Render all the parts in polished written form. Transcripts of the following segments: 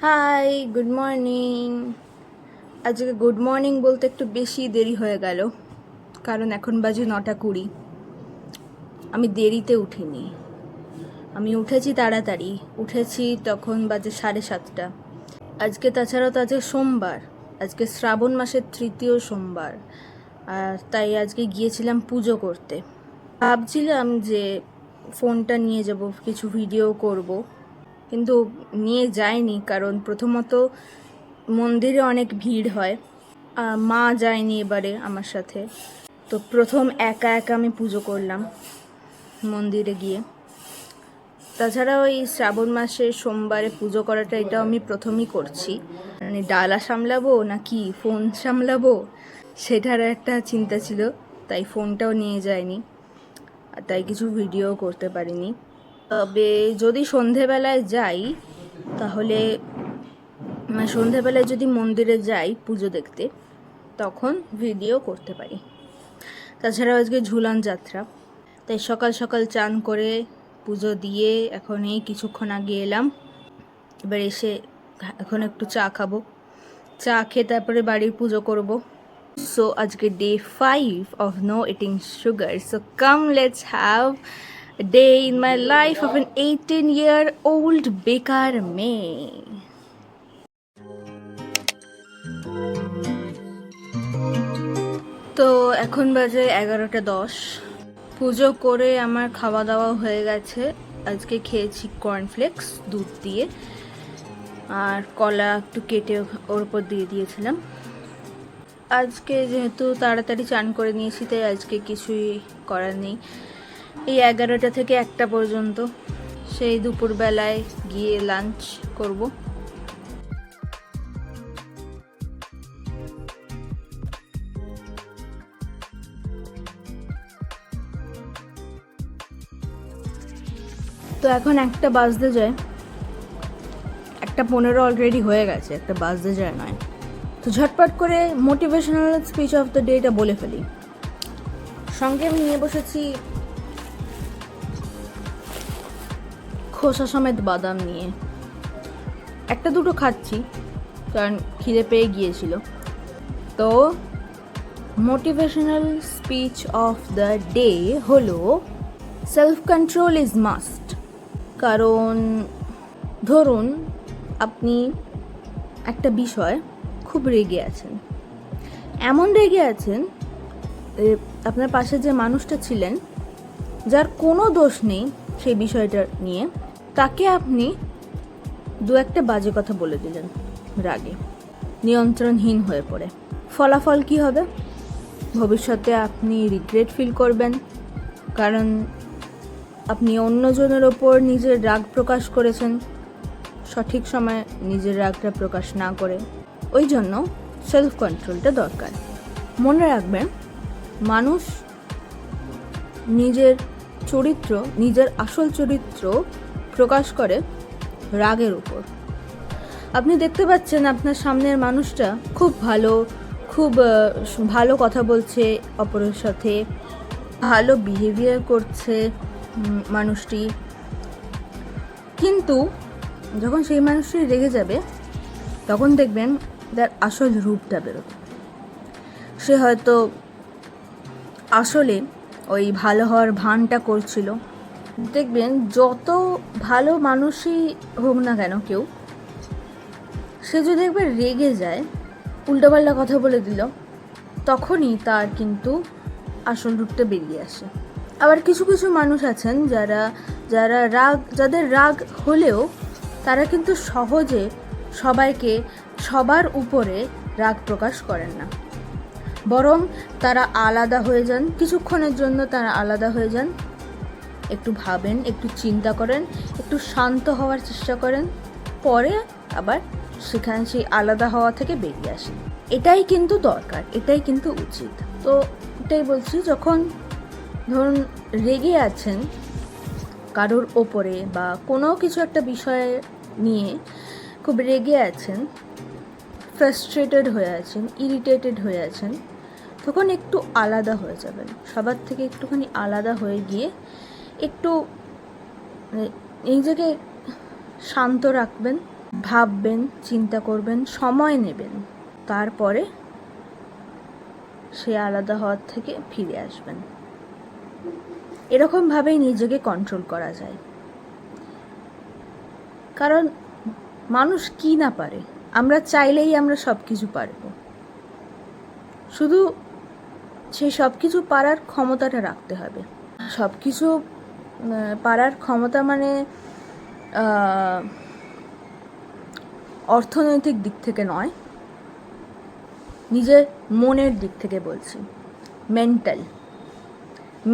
High, good morning. আজকে good morning বলতে একটু বেশি দেরি হয়ে গেল, কারণ এখন বাজে 9:20। আমি দেরিতে উঠিনি, আমি উঠেছি তাড়াতাড়ি। উঠেছি তখন বাজে 7:30। তাছাড়াও তো আজকে সোমবার, আজকে শ্রাবণ মাসের তৃতীয় সোমবার। আর তাই আজকে গিয়েছিলাম পুজো করতে। ভাবছিলাম যে ফোনটা নিয়ে যাব, কিছু ভিডিও করব, কিন্তু নিয়ে যাইনি। কারণ প্রথমত মন্দিরে অনেক ভিড় হয়, মা যায়নি এবারে আমার সাথে। তো প্রথম একা একা আমি পুজো করলাম মন্দিরে গিয়ে। তাছাড়া ওই শ্রাবণ মাসে সোমবারে পুজো করাটা এটাও আমি প্রথমই করছি। মানে ডালা সামলাবো নাকি ফোন সামলাবো সেটার একটা চিন্তা ছিল, তাই ফোনটাও নিয়ে যায়নি, আর তাই কিছু ভিডিও করতে পারিনি। তবে যদি সন্ধেবেলায় যাই, তাহলে সন্ধেবেলায় যদি মন্দিরে যাই পুজো দেখতে, তখন ভিডিও করতে পারি। তাছাড়াও আজকে ঝুলন যাত্রা, তাই সকাল সকাল চান করে পুজো দিয়ে এখন এই কিছুক্ষণ আগে এলাম। এবার এসে এখন একটু চা খাবো, চা খেয়ে তারপরে বাড়ির পুজো করব। সো আজকে day 5 of no eating sugar. So come let's have a day in my life of an 18-year-old বেকার মেয়ে। তো এখন বাজে 11:10। পুজো করে আমার খাওয়া দাওয়া হয়ে গেছে। আজকে খেয়েছি কর্নফ্লেক্স দুধ দিয়ে, আর কলা একটু কেটে ওর উপর দিয়ে দিয়েছিলাম। আজকে যেহেতু তাড়াতাড়ি চান করে নিয়েছি, তাই আজকে কিছুই করার নেই। এই 11টা থেকে 1টা পর্যন্ত, সেই দুপুরবেলায় গিয়ে লাঞ্চ করব। তো এখন 1টা বাজতে যায়, 1:15 অলরেডি হয়ে গেছে, 1টা বাজতে যায় নয়। তো ঝটপট করে motivational speech of the data বলে ফেলি। সঙ্গে আমি নিয়ে বসেছি খোসা সমেত বাদাম নিয়ে। একটা দুটো খাচ্ছি কারণ খিদে পেয়ে গিয়েছিল। তো motivational speech of the day হলো সেলফ কন্ট্রোল ইজ মাস্ট। কারণ ধরুন আপনি একটা বিষয় খুব রেগে আছেন, এমন রেগে আছেন আপনার পাশে যে মানুষটা ছিলেন, যার কোনো দোষ নেই সেই বিষয়টা নিয়ে, তাকে আপনি দু একটা বাজে কথা বলে দিলেন রাগে, নিয়ন্ত্রণহীন হয়ে পড়ে। ফলাফল কি হবে? ভবিষ্যতে আপনি রিগ্রেট ফিল করবেন, কারণ আপনি অন্যজনের ওপর নিজের রাগ প্রকাশ করেছেন সঠিক সময়ে নিজের রাগটা প্রকাশ না করে। ওই জন্য সেলফ কন্ট্রোলটা দরকার। মনে রাখবেন, মানুষ নিজের চরিত্র, নিজের আসল চরিত্র প্রকাশ করে রাগের উপর। আপনি দেখতে পাচ্ছেন আপনার সামনের মানুষটা খুব ভালো কথা বলছে, অপরের সাথে ভালো বিহেভিয়ার করছে মানুষটি, কিন্তু যখন সেই মানুষটি রেগে যাবে তখন দেখবেন তার আসল রূপটা বেরোবে। সে হয়তো আসলে ওই ভালো হওয়ার ভানটা করছিল। দেখবেন যত ভালো মানুষই হোক না কেন কেউ, সে যদি একবার রেগে যায়, উল্টোপাল্টা কথা বলে দিল, তখনই তার কিন্তু আসল রূপটা বেরিয়ে আসে। আবার কিছু কিছু মানুষ আছেন যাদের রাগ হলেও তারা কিন্তু সহজে সবার উপরে রাগ প্রকাশ করেন না, বরং তারা আলাদা হয়ে যান। কিছুক্ষণের জন্য তারা আলাদা হয়ে যান, একটু ভাবেন, একটু চিন্তা করেন, একটু শান্ত হওয়ার চেষ্টা করেন, পরে আবার সেই আলাদা হওয়া থেকে বেরিয়ে আসেন। এটাই কিন্তু দরকার, এটাই কিন্তু উচিত। তো এটাই বলছি, যখন ধরুন রেগে আছেন কারোর ওপরে বা কোনো কিছু একটা বিষয় নিয়ে খুব রেগে আছেন, ফ্রাস্ট্রেটেড হয়ে আছেন, ইরিটেটেড হয়ে আছেন, তখন একটু আলাদা হয়ে যাবেন, সবার থেকে একটুখানি আলাদা হয়ে গিয়ে একটু নিজেকে শান্ত রাখবেন, ভাববেন, চিন্তা করবেন, সময় নেবেন, তারপরে সে আলাদা হওয়ার থেকে ফিরে আসবেন। এরকমভাবেই নিজেকে কন্ট্রোল করা যায়। কারণ মানুষ কি না পারে, আমরা চাইলেই আমরা সব কিছু পারব, শুধু সেই সব কিছু পারার ক্ষমতাটা রাখতে হবে। সব কিছু পারার ক্ষমতা মানে অর্থনৈতিক দিক থেকে নয়, নিজের মনের দিক থেকে বলছি।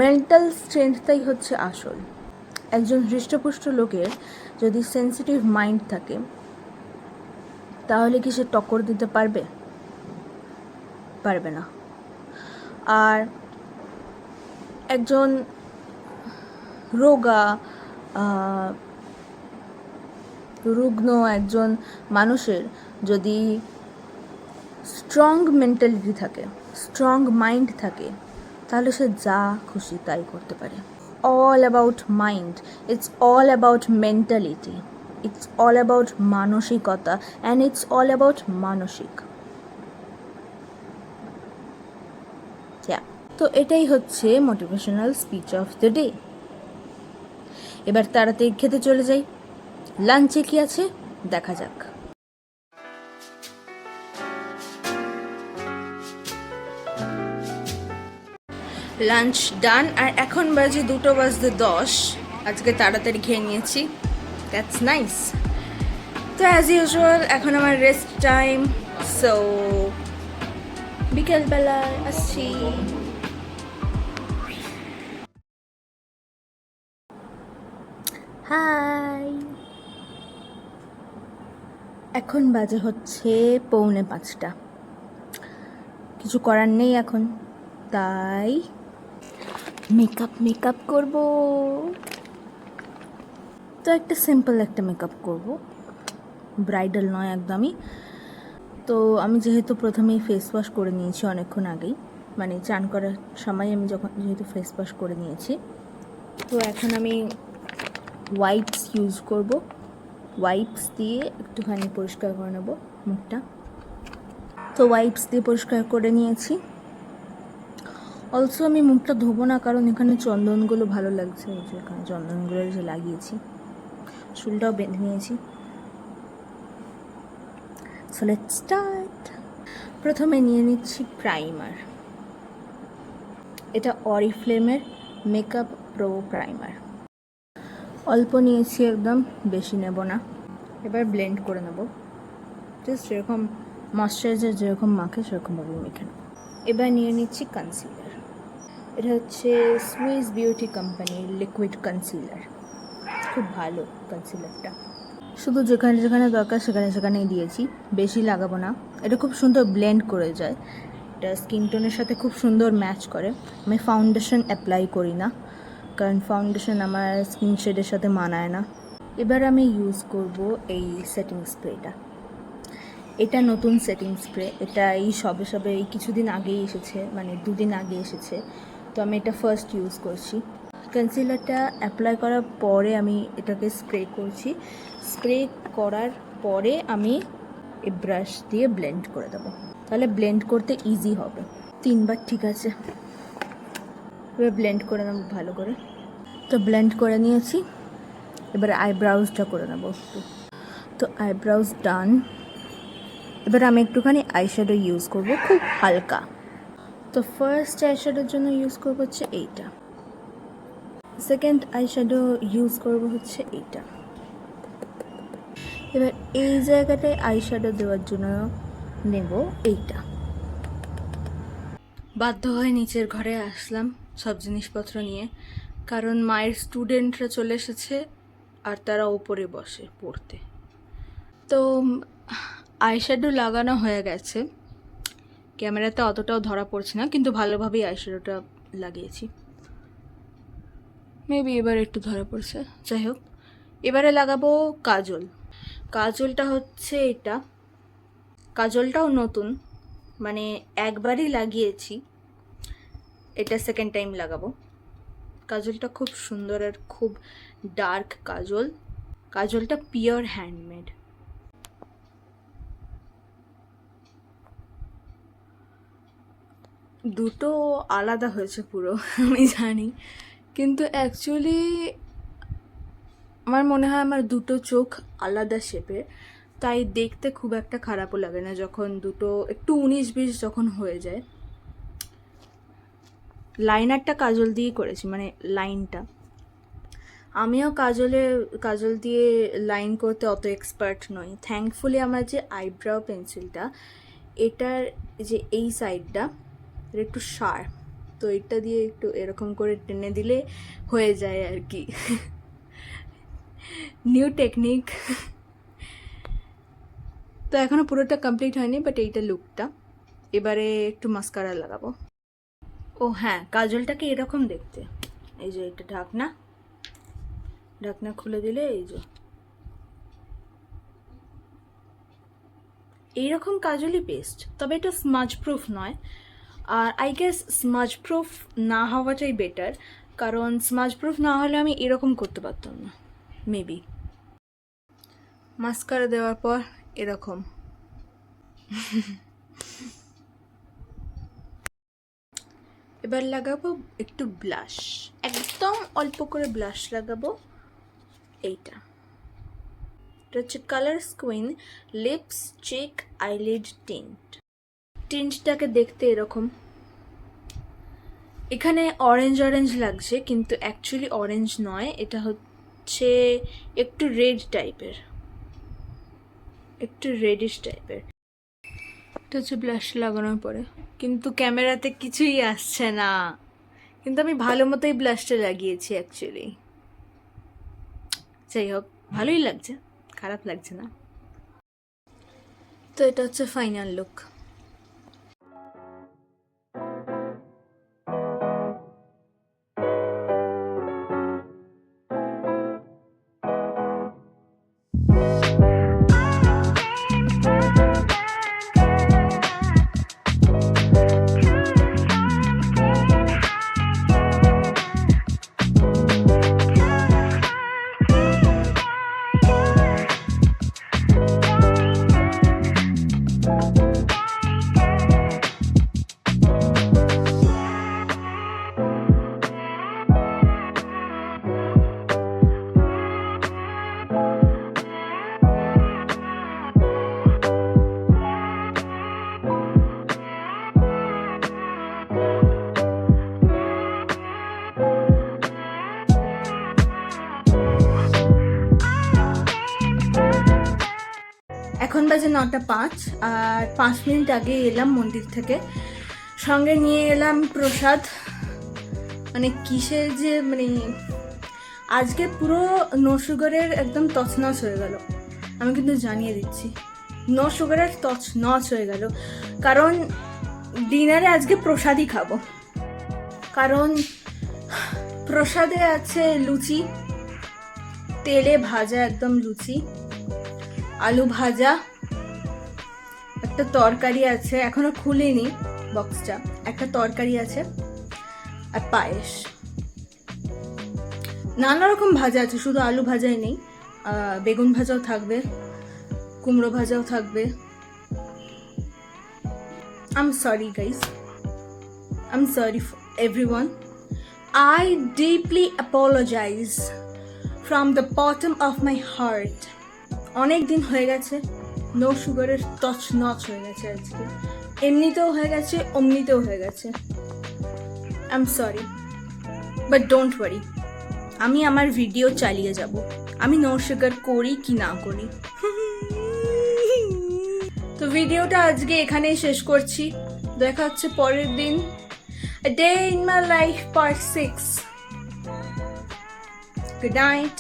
মেন্টাল স্ট্রেংথটাই হচ্ছে আসল। একজন হৃষ্টপুষ্ট লোকের যদি সেন্সিটিভ মাইন্ড থাকে, তাহলে কি সে টক্কর দিতে পারবে? পারবে না। আর একজন রুগ্ন একজন মানুষের যদি স্ট্রং মেন্টালিটি থাকে, স্ট্রং মাইন্ড থাকে, তাহলে সে যা খুশি তাই করতে পারে। All about mind, it's all about mentality, it's all about মানসিকতা, অ্যান্ড ইটস অল অ্যাবাউট মানসিক। তো এটাই হচ্ছে motivational speech of the day. এবার তাড়াতাড়ি খেতে চলে যাই। লাঞ্চে কি আছে দেখা যাক। লাঞ্চ ডান, আর এখন বাজে 2:10। আজকে তাড়াতাড়ি খেয়ে নিয়েছি, দ্যাটস নাইস। তো অ্যাজ ইউজুয়াল এখন আমার রেস্ট টাইম, সো বিকেলবেলায় আসছি। হাই, এখন বাজে হচ্ছে 4:45। কিছু করার নেই এখন, তাই মেকআপ করব। তো একটা সিম্পল একটা মেকআপ করব, ব্রাইডাল নয় একদমই। তো আমি যেহেতু প্রথমেই ফেস ওয়াশ করে নিয়েছি অনেকক্ষণ আগেই, মানে চান করার সময় আমি যেহেতু ফেস ওয়াশ করে নিয়েছি, তো এখন আমি ওয়াইপস ইউজ করব। ওয়াইপস দিয়ে একটুখানি পরিষ্কার করে নেব মুখটা। তো ওয়াইপস দিয়ে পরিষ্কার করে নিয়েছি। অলসো আমি মুখটা ধোবো না, কারণ এখানে চন্দনগুলো ভালো লাগছে, এই যে এখানে চন্দনগুলো যে লাগিয়েছি, চুলটাও বেঁধে নিয়েছি। So let's start. প্রথমে নিয়ে নিচ্ছি প্রাইমার। এটা অরিফ্লেমের মেকআপ প্রো প্রাইমার। অল্প নিয়েছি একদম, বেশি নেব না। এবার ব্লেন্ড করে নেব, জাস্ট যেরকম ময়শ্চারাইজার যেরকম মাখে সেরকমভাবে মেখে নেব। এবার নিয়ে নিচ্ছি কনসিলার। এটা হচ্ছে সুইস বিউটি কোম্পানির লিকুইড কনসিলার। খুব ভালো কনসিলারটা, শুধু যেখানে যেখানে দরকার সেখানে সেখানেই দিয়েছি, বেশি লাগাবো না। এটা খুব সুন্দর ব্লেন্ড করে যায়, এটা স্কিন টোনের সাথে খুব সুন্দর ম্যাচ করে। আমি ফাউন্ডেশন অ্যাপ্লাই করি না, কারণ ফাউন্ডেশন আমার স্কিন শেডের সাথে মানায় না। এবার আমি ইউজ করব এই সেটিং স্প্রেটা। এটা নতুন সেটিং স্প্রে, এটা এই সবে এই কিছুদিন আগেই এসেছে, মানে 2 দিন আগে এসেছে। তো আমি এটা ফার্স্ট ইউজ করছি। কনসিলারটা অ্যাপ্লাই করার পরে আমি এটাকে স্প্রে করছি। স্প্রে করার পরে আমি এই ব্রাশ দিয়ে ব্লেন্ড করে দেবো, তাহলে ব্লেন্ড করতে ইজি হবে। 3বার ঠিক আছে। এবার ব্লেন্ড করে নেব ভালো করে। তো ব্লেন্ড করে নিয়েছি, এবার আইব্রাউজটা করে নেবো একটু। তো আইব্রাউজ ডান। এবার আমি একটুখানি আইশ্যাডো ইউজ করব, খুব হালকা। তো ফার্স্ট আইশ্যাডোর জন্য ইউজ করব হচ্ছে এইটা, সেকেন্ড আইশ্যাডো ইউজ করব হচ্ছে এইটা। এবার এই জায়গাটায় আইশ্যাডো দেওয়ার জন্য নেব এইটা। বাধ্য হয়ে নিচের ঘরে আসলাম সব জিনিসপত্র নিয়ে, কারণ মায়ের স্টুডেন্টরা চলে এসেছে আর তারা ওপরে বসে পড়তে। তো আইশ্যাডো লাগানো হয়ে গেছে, ক্যামেরাতে অতটাও ধরা পড়ছে না, কিন্তু ভালোভাবেই আইশ্যাডোটা লাগিয়েছি। মেবি এবার একটু ধরা পড়ছে, যাই হোক। এবারে লাগাবো কাজল। কাজলটা হচ্ছে এটা, কাজলটাও নতুন, মানে একবারই লাগিয়েছি, এটা সেকেন্ড টাইম লাগাবো। কাজলটা খুব সুন্দর আর খুব ডার্ক কাজল। কাজলটা পিওর হ্যান্ডমেড। দুটো আলাদা হয়েছে পুরো, আমি জানি, কিন্তু অ্যাকচুয়ালি আমার মনে হয় আমার দুটো চোখ আলাদা শেপের, তাই দেখতে খুব একটা খারাপও লাগে না যখন দুটো একটু 19-20 যখন হয়ে যায়। লাইনারটা কাজল দিয়েই করেছি, মানে লাইনটা। আমিও কাজল দিয়ে লাইন করতে অত এক্সপার্ট নই। থ্যাঙ্কফুলি আমার যে আইব্রাও পেন্সিলটা, এটার যে এই সাইডটা এটা একটু শার্প, তো এটা দিয়ে একটু এরকম করে টেনে দিলে হয়ে যায় আর কি। New technique. তো এখনও পুরোটা কমপ্লিট হয়নি, বাট এইটা লুকটা। এবারে একটু মাস্কারা লাগাবো। ও হ্যাঁ, কাজলটাকে এরকম দেখতে, এই যে এটা ঢাকনা খুলে দিলে এই যে এইরকম কাজলই বেস্ট। তবে এটা স্মাজ প্রুফ নয়, আর আই গেস স্মাজ প্রুফ না হওয়াটাই বেটার, কারণ স্মাজ প্রুফ না হলে আমি এরকম করতে পারতাম না মেবি। মাস্কারা দেওয়ার পর এরকম। এবার লাগাবো একটু ব্লাশ, একদম অল্প করে ব্লাশ লাগাবো। এইটা হচ্ছে কালার্স কুইন লিপস চিক আইলিড টিন্ট। টিন্টটাকে দেখতে এরকম, এখানে অরেঞ্জ লাগছে কিন্তু অ্যাকচুয়ালি অরেঞ্জ নয়, এটা হচ্ছে একটু রেড টাইপের, একটু রেডিশ টাইপের। এটা হচ্ছে ব্লাশ লাগানোর পরে, কিন্তু ক্যামেরাতে কিছুই আসছে না, কিন্তু আমি ভালো মতোই ব্লাশটা লাগিয়েছি অ্যাকচুয়ালি। যাই হোক, ভালোই লাগছে, খারাপ লাগছে না। তো এটা হচ্ছে ফাইনাল লুক। এখন বাজে 9:05, আর 5 মিনিট আগে এলাম মন্দির থেকে। সঙ্গে নিয়ে এলাম প্রসাদ, মানে কিসের যে মানে আজকে পুরো নো সুগারের একদম তছনছ হয়ে গেল। আমি কিন্তু জানিয়ে দিচ্ছি, নো সুগারের তছনছ হয়ে গেল, কারণ ডিনারে আজকে প্রসাদই খাবো। কারণ প্রসাদে আছে লুচি, তেলে ভাজা একদম লুচি, আলু ভাজা, একটা তরকারি আছে, এখনো খুলিনি বক্সটা, একটা তরকারি আছে, আর পায়েস। নানা রকম ভাজা আছে, শুধু আলু ভাজাই নেই, বেগুন ভাজাও থাকবে, কুমড়ো ভাজাও থাকবে। I'm sorry guys, I'm sorry for everyone. I deeply apologize from the bottom of my heart. অনেক দিন হয়ে গেছে, নো সুগারের তছনছ হয়ে গেছে আজকে, এমনিতেও হয়ে গেছে, অমনিতেও হয়ে গেছে। I'm sorry, but don't worry, আমি আমার ভিডিও চালিয়ে যাব, আমি নো সুগার করি কি না করি। তো ভিডিওটা আজকে এখানেই শেষ করছি, দেখা হচ্ছে পরের দিন। A day in my life part 6. Good night.